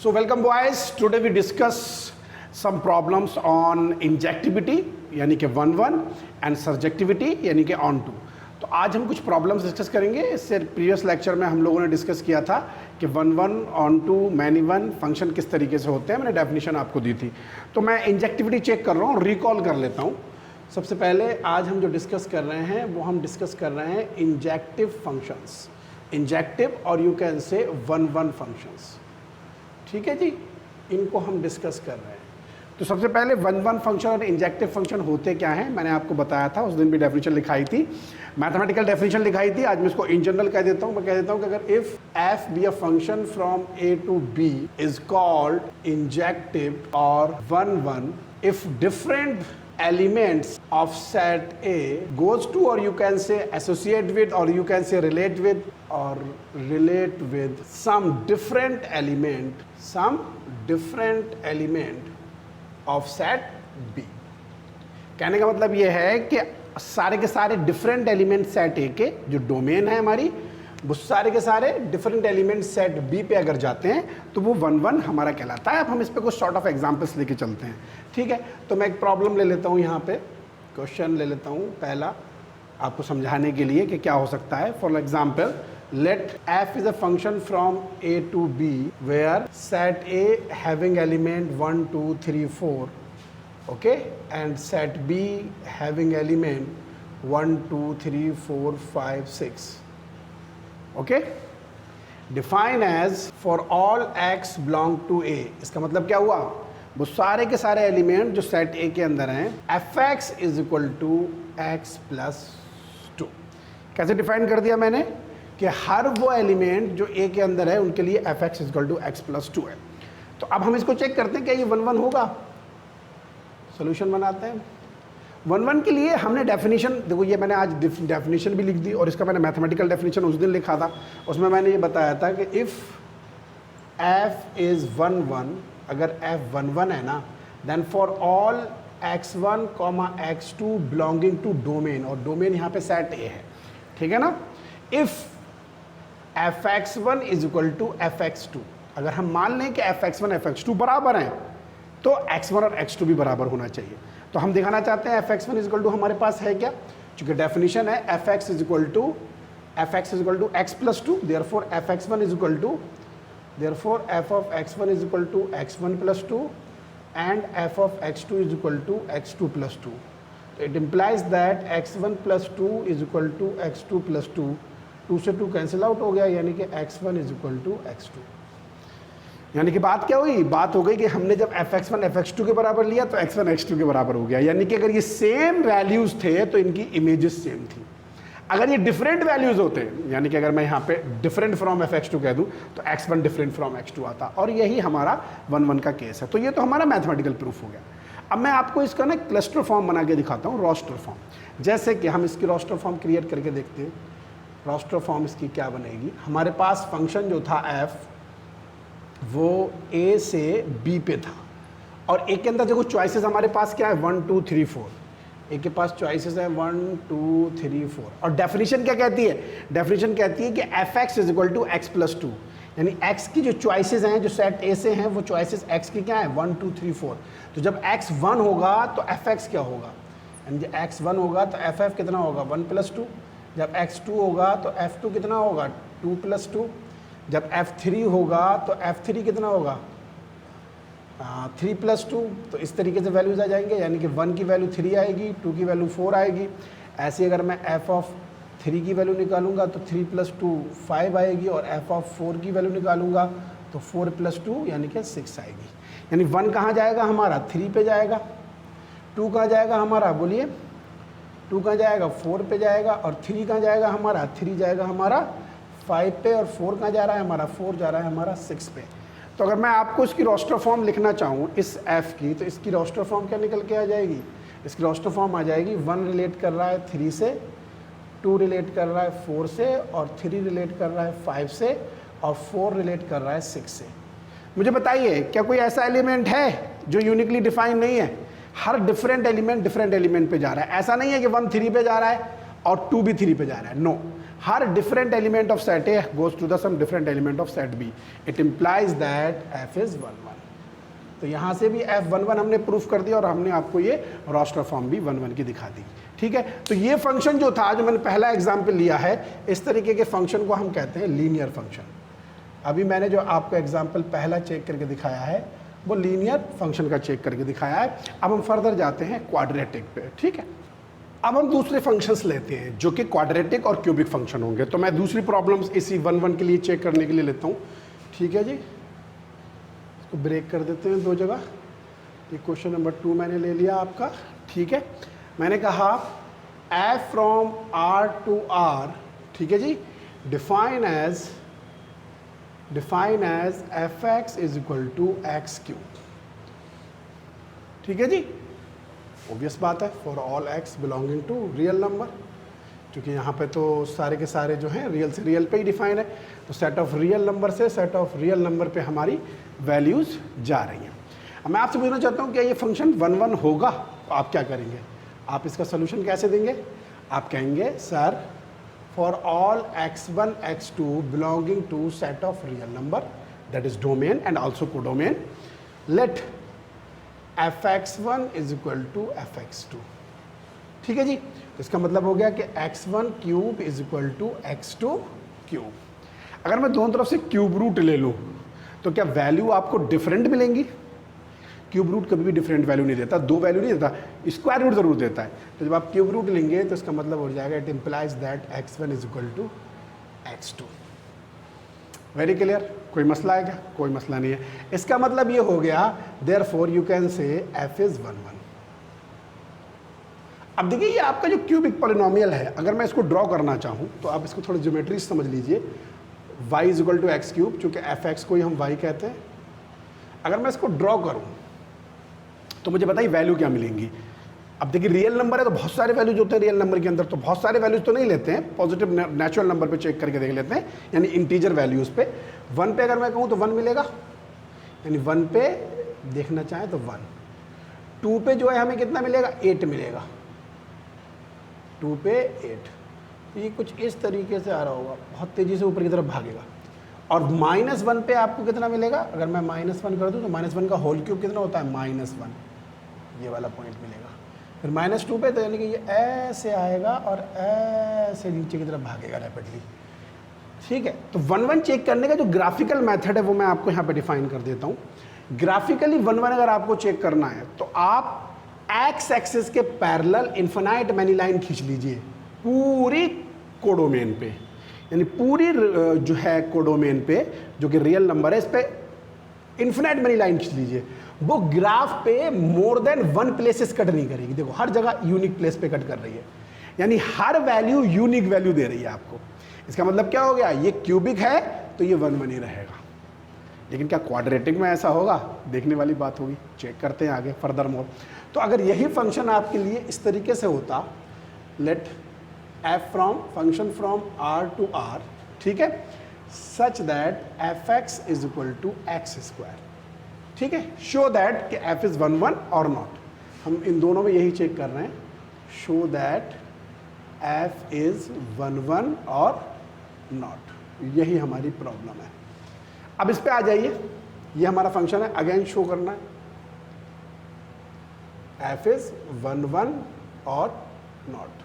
So welcome boys, today we discuss some problems on injectivity यानी कि 1-1 and surjectivity यानी कि on-to। तो आज हम कुछ प्रॉब्लम्स डिस्कस करेंगे। इससे प्रीवियस लेक्चर में हम लोगों ने डिस्कस किया था कि 1-1 on-to many-one फंक्शन किस तरीके से होते हैं, मैंने डेफिनेशन आपको दी थी। तो मैं इंजेक्टिविटी चेक कर रहा हूँ, रिकॉल कर लेता हूँ। सबसे पहले आज हम जो डिस्कस कर रहे हैं वो हम डिस्कस कर रहे हैं इंजेक्टिव फंक्शंस, इंजेक्टिव और यू कैन से 1-1 फंक्शंस। ठीक है जी, इनको हम डिस्कस कर रहे हैं। तो सबसे पहले 1-1 फंक्शन और इंजेक्टिव फंक्शन होते क्या हैं, मैंने आपको बताया था, उस दिन भी डेफिनेशन लिखाई थी, मैथमेटिकल डेफिनेशन लिखाई थी। आज मैं इसको इन जनरल कह देता हूँ। मैं कह देता हूँ कि अगर if F be a function from A to B is called injective और 1-1 if different elements of set A goes to, or you can say associate with, or you can say relate with, or relate with some different element of set B। कहने का मतलब ये है कि सारे के सारे डिफरेंट एलिमेंट सेट ए के जो डोमेन है हमारी, वो सारे के सारे डिफरेंट एलिमेंट सेट बी पे अगर जाते हैं तो वो 1-1 हमारा कहलाता है। अब हम इस पे कुछ सॉर्ट ऑफ एग्जांपल्स लेके चलते हैं। ठीक है, तो मैं एक प्रॉब्लम ले लेता हूँ, यहाँ पे क्वेश्चन ले लेता हूँ पहला, आपको समझाने के लिए कि क्या हो सकता है। For example, let F is a function from A to B where set A having element 1 2 3 4, okay, and set B having element 1 2 3 4 5 6, okay. Define as for all x belong to A. इसका मतलब क्या हुआ, वो सारे के सारे element जो set ए के अंदर हैं, F X is equal to X plus 2। कैसे डिफाइन कर दिया मैंने कि हर वो एलिमेंट जो ए के अंदर है उनके लिए F X is equal to X plus 2 है। तो अब हम इसको चेक करते हैं क्या ये 1-1 होगा। सोल्यूशन बनाते हैं। 1-1 के लिए हमने डेफिनेशन, देखो ये मैंने आज डेफिनेशन भी लिख दी और इसका मैंने मैथमेटिकल डेफिनेशन उस दिन लिखा था। उसमें मैंने ये बताया था कि इफ़ f इज़ 1-1, अगर f 1-1 है ना, then for all x1, x2 belonging to domain, और डोमेन यहाँ पे सेट a है, ठीक है ना। If fx1 is equal to fx2, अगर हम मान लें कि fx1 fx2 बराबर हैं तो x1 और x2 भी बराबर होना चाहिए। तो हम दिखाना चाहते हैं fx1 इज इक्वल टू हमारे पास है क्या, चूंकि डेफिनेशन है fx is equal to x plus 2, therefore fx1 is equal to, therefore f of x1 is equal to x1 plus 2 and f of x2 is equal to x2 plus 2। तो it implies that x1 plus 2 is equal to x2 plus 2, 2 से 2 cancel out हो गया, यानी कि x1 is equal to x2। यानी कि बात क्या हुई, बात हो गई कि हमने जब fx1 fx2 के बराबर लिया तो x1 x2 के बराबर हो गया। यानी कि अगर ये सेम वैल्यूज थे तो इनकी इमेजेस सेम थी। अगर ये डिफरेंट वैल्यूज होते, यानी कि अगर मैं यहाँ पे डिफरेंट फ्रॉम fx2 कह दूँ तो x1 डिफरेंट फ्रॉम x2 आता, और यही हमारा 1-1 का केस है। तो ये तो हमारा मैथमेटिकल प्रूफ हो गया। अब मैं आपको इसका ना क्लस्टर फॉर्म बना के दिखाता हूँ, रोस्टर फॉर्म। जैसे कि हम इसकी रोस्टर फॉर्म क्रिएट करके देखते हैं। रोस्टर फॉर्म इसकी क्या बनेगी, हमारे पास फंक्शन जो था f वो a से b पे था, और a के अंदर देखो चॉइसेस हमारे पास क्या है, 1 2 3 4, a के पास चॉइसेस है 1 2 3 4। और डेफिनेशन क्या कहती है, डेफिनेशन कहती है कि fx is equal to X plus 2, यानी x की जो चॉइसेस हैं जो सेट a से हैं वो चॉइसेस x की क्या है, 1 2 3 4। तो जब x 1 होगा तो fx क्या होगा, यानी जब x 1 होगा तो ff कितना होगा, 1 प्लस 2। जब x 2 होगा तो f2 कितना होगा, 2 प्लस 2। जब f3 होगा तो f3 कितना होगा, 3 प्लस 2। तो इस तरीके से वैल्यूज आ जाएंगे, यानी कि 1 की वैल्यू 3 आएगी, 2 की वैल्यू 4 आएगी। ऐसे अगर मैं f ऑफ 3 की वैल्यू निकालूंगा तो 3 प्लस 2 5 आएगी, और f ऑफ 4 की वैल्यू निकालूंगा तो 4 प्लस 2 यानी कि 6 आएगी। यानी 1 कहाँ जाएगा हमारा, 3 पे जाएगा। 2 कहाँ जाएगा हमारा, बोलिए, 2 कहाँ जाएगा, 4 पे जाएगा। और 3 कहाँ जाएगा हमारा, 3 जाएगा हमारा 5 पे। और 4 कहाँ जा रहा है हमारा, 4 जा रहा है हमारा 6 पे। तो अगर मैं आपको इसकी रोस्टर फॉर्म लिखना चाहूँ इस f की, तो इसकी रोस्टर फॉर्म क्या निकल के आ जाएगी, इसकी रोस्टर फॉर्म आ जाएगी 1 रिलेट कर रहा है 3 से, 2 रिलेट कर रहा है 4 से, और 3 रिलेट कर रहा है 5 से, और 4 रिलेट कर रहा है 6 से। मुझे बताइए क्या कोई ऐसा एलिमेंट है जो यूनिकली डिफाइन नहीं है, हर डिफरेंट एलिमेंट पे जा रहा है। ऐसा नहीं है कि 1 3 पे जा रहा है और 2 भी 3 पे जा रहा है, नो। हर different element of set A goes to the some different element of set B, it implies that F is 1 1। तो यहाँ से भी f11 हमने प्रूफ कर दिया और हमने आपको ये रोस्टर फॉर्म भी 1 1 की दिखा दी। ठीक है, तो ये फंक्शन जो था, जो मैंने पहला एग्जाम्पल लिया है, इस तरीके के फंक्शन को हम कहते हैं लीनियर फंक्शन। अभी मैंने जो आपको एग्जाम्पल पहला चेक करके दिखाया है वो लीनियर फंक्शन का चेक करके दिखाया है। अब हम फर्दर जाते हैं क्वाड्रेटिक पे। ठीक है, अब हम दूसरे फंक्शंस लेते हैं जो कि क्वाड्रेटिक और क्यूबिक फंक्शन होंगे। तो मैं दूसरी प्रॉब्लम्स इसी 1 1 के लिए चेक करने के लिए लेता हूँ। ठीक है जी, इसको ब्रेक कर देते हैं 2 जगह। ये क्वेश्चन नंबर 2 मैंने ले लिया आपका। ठीक है, मैंने कहा f from r to r, ठीक है जी, define as fx is equal to x cube. ठीक है जी, ऑब्वियस बात है, for all x belonging to real number, क्योंकि यहाँ पे तो सारे के सारे जो हैं रियल से रियल पे ही डिफाइन है। तो सेट ऑफ रियल नंबर से सेट ऑफ रियल नंबर पे हमारी वैल्यूज़ जा रही हैं। अब मैं आपसे पूछना चाहता हूँ क्या ये फंक्शन 1 1 होगा? तो आप क्या करेंगे, आप इसका सोल्यूशन कैसे देंगे? आप कहेंगे sir for all x1 x2 belonging to set of real number that is domain and also codomain, let fx1 is equal to fx2। ठीक है जी, तो इसका मतलब हो गया कि x1 cube is equal to x2 cube. अगर मैं दोनों तरफ से क्यूब रूट ले लूँ तो क्या वैल्यू आपको डिफरेंट मिलेंगी? क्यूब रूट कभी भी डिफरेंट वैल्यू नहीं देता, 2 वैल्यू नहीं देता, स्क्वायर रूट जरूर देता है। तो जब आप क्यूब रूट लेंगे तो इसका मतलब हो जाएगा it implies that x1 is equal to x2। Very clear? कोई मसला है क्या? कोई मसला नहीं है। इसका मतलब ये हो गया therefore you can say f is 1 1। अब देखिए ये आपका जो क्यूबिक पॉलिनोमियल है, अगर मैं इसको ड्रॉ करना चाहूँ तो आप इसको थोड़ी ज्योमेट्री समझ लीजिए। y is equal to x cube, चूँकि fx को ही हम y कहते हैं। अगर मैं इसको ड्रॉ करूँ तो मुझे बताइए वैल्यू क्या मिलेंगी। अब देखिए रियल नंबर है तो बहुत सारे वैल्यूज होते हैं रियल नंबर के अंदर, तो बहुत सारे वैल्यूज तो नहीं लेते हैं, पॉजिटिव नेचुरल नंबर पे चेक करके देख लेते हैं, यानी इंटीजर वैल्यूज पे। 1 पे अगर मैं कहूँ तो 1 मिलेगा, यानी 1 पे देखना चाहें तो 1। 2 पे जो है हमें कितना मिलेगा? 8 मिलेगा, 2 पे 8। ये कुछ इस तरीके से आ रहा होगा, बहुत तेज़ी से ऊपर की तरफ भागेगा। और -1 पे आपको कितना मिलेगा? अगर मैं -1 कर दूँ तो -1 का होल क्यूब कितना होता है? -1, ये वाला पॉइंट मिलेगा। फिर -2 पे तो यानी कि ये ऐसे आएगा और ऐसे नीचे की तरफ भागेगा रैपिडली। ठीक है, तो 1 1 चेक करने का जो ग्राफिकल मेथड है वो मैं आपको यहाँ पे डिफाइन कर देता हूँ। ग्राफिकली 1 1 अगर आपको चेक करना है तो आप एक्स एक्सिस के पैरेलल इन्फिनाइट मैनी लाइन खींच लीजिए पूरी कोडोमेन पे, यानी पूरी जो है कोडोमेन पे जो कि रियल नंबर है, इस पे इन्फिनाइट मैनी लाइन खींच लीजिए। वो ग्राफ पे मोर देन 1 प्लेसेस कट नहीं करेगी। देखो हर जगह यूनिक प्लेस पे कट कर रही है, यानी हर वैल्यू यूनिक वैल्यू दे रही है आपको। इसका मतलब क्या हो गया? ये क्यूबिक है तो ये 1 1 ही रहेगा। लेकिन क्या क्वाड्रेटिक में ऐसा होगा? देखने वाली बात होगी, चेक करते हैं आगे फर्दर मोर। तो अगर यही फंक्शन आपके लिए इस तरीके से होता, let f from function from r to r, ठीक है, such that fx is equal to X square. ठीक है, शो दैट कि f इज 1 1 और नॉट। हम इन दोनों में यही चेक कर रहे हैं, शो दैट f इज 1 1 और नॉट। यही हमारी प्रॉब्लम है। अब इस पे आ जाइए, ये हमारा फंक्शन है, अगेन शो करना है f इज 1 1 और नॉट।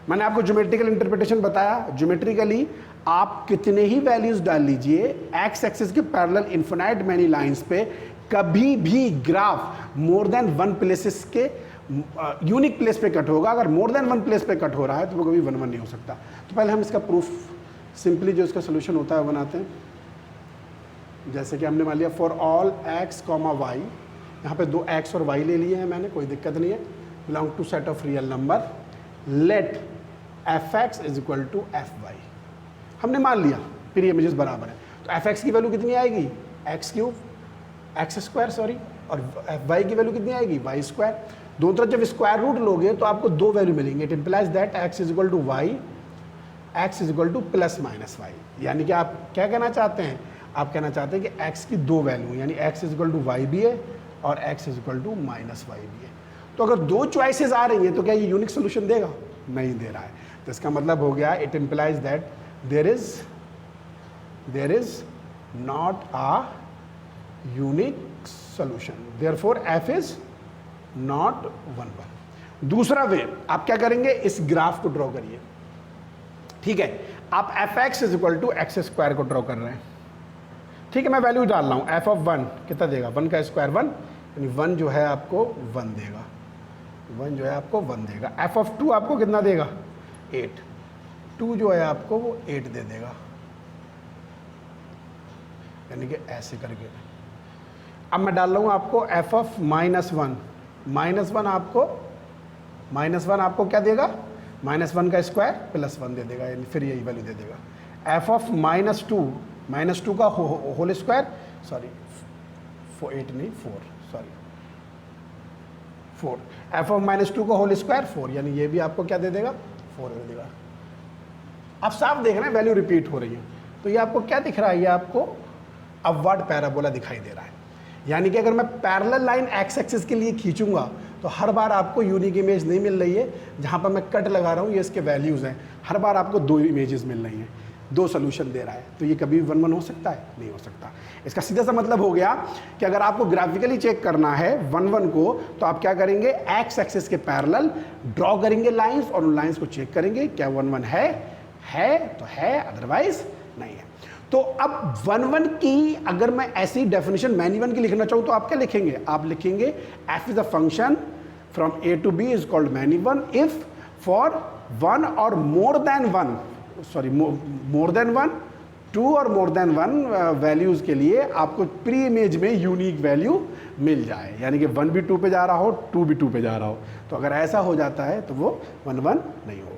मैंने आपको ज्योमेट्रिकल इंटरप्रिटेशन बताया। ज्योमेट्रिकली आप कितने ही वैल्यूज डाल लीजिए एक्स एक्सिस के पैरेलल इन्फिनाइट मैनी लाइंस पे, कभी भी ग्राफ मोर देन 1 प्लेसेस के यूनिक प्लेस पे कट होगा। अगर मोर देन 1 प्लेस पे कट हो रहा है तो वो कभी 1 1 नहीं हो सकता। तो पहले हम इसका प्रूफ सिंपली जो इसका सोल्यूशन होता है वो बनाते हैं। जैसे कि हमने मान लिया फॉर ऑल x, y, यहाँ पे 2 x और y ले लिए हैं मैंने, कोई दिक्कत नहीं है, belong to set of real number, let fx is equal to fy। हमने मान लिया फिर ये इमेजेस बराबर है, तो fx की वैल्यू कितनी आएगी? X cube, X square sorry, और fy की वैल्यू कितनी आएगी? Y square. दोनों तरफ जब स्क्वायर रूट लोगे तो आपको 2 वैल्यू मिलेंगे। It implies that x is equal to Y, x is equal to plus minus Y. यानी कि आप क्या कहना चाहते हैं? आप कहना चाहते हैं कि x की 2 वैल्यू, यानी x is equal to Y भी है और x is equal to minus Y भी है। तो अगर 2 चॉइसेस आ रही हैं तो क्या ये यूनिक सोल्यूशन देगा? नहीं दे रहा है। तो इसका मतलब हो गया, it implies that there is not a unique solution, therefore F is not 1 1। दूसरा वे आप क्या करेंगे, इस ग्राफ को ड्रॉ करिए, ठीक है। आप F X is equal to X square को ड्रॉ कर रहे हैं, ठीक है। मैं वैल्यू डाल रहा हूँ, एफ ऑफ 1 कितना देगा, 1 का स्क्वायर 1, यानी 1 जो है आपको 1 देगा, 1 जो है आपको 1 देगा। एफ ऑफ 2 आपको कितना देगा, 8, 2 जो है आपको वो 8 दे देगा, यानी कि ऐसे करके। अब मैं डाल रहा हूँ आपको एफ ऑफ -1, -1 आपको क्या देगा, -1 का स्क्वायर प्लस 1 दे देगा, यानी फिर यही वैल्यू दे देगा। एफ ऑफ -2 का होल स्क्वायर, सॉरी 8 नहीं 4, सॉरी 4, एफ ऑफ -2 का होल स्क्वायर 4, यानी ये भी आपको क्या दे देगा, 4 दे देगा। आप साफ देख रहे हैं वैल्यू रिपीट हो रही है, तो ये आपको क्या दिख रहा है, ये आपको अपवर्ड पैराबोला दिखाई दे रहा है। यानी कि अगर मैं पैरेलल लाइन एक्स एक्सिस के लिए खींचूंगा तो हर बार आपको यूनिक इमेज नहीं मिल रही है, जहाँ पर मैं कट लगा रहा हूँ ये इसके वैल्यूज़ हैं, हर बार आपको 2 इमेजेस मिल रही हैं, 2 सोल्यूशन दे रहा है, तो ये कभी 1 1 हो सकता है, नहीं हो सकता। इसका सीधा सा मतलब हो गया कि अगर आपको ग्राफिकली चेक करना है 1 1 को, तो आप क्या करेंगे, एक्स एक्सिस के पैरेलल ड्रॉ करेंगे लाइंस, और उन लाइंस को चेक करेंगे क्या 1 1 है तो है, अदरवाइज नहीं है। तो अब 1 1 की अगर मैं ऐसी डेफिनेशन मैनी 1 की लिखना चाहूँ तो आप क्या लिखेंगे, आप लिखेंगे F is a function from A to B is called many 1 if for 1 और more than 1, sorry more than 1, 2 और मोर देन 1 वैल्यूज़ के लिए आपको प्री इमेज में यूनिक वैल्यू मिल जाए, यानी कि 1 भी 2 पे जा रहा हो, 2 भी 2 पे जा रहा हो। तो अगर ऐसा हो जाता है तो वो 1 1 नहीं होगा।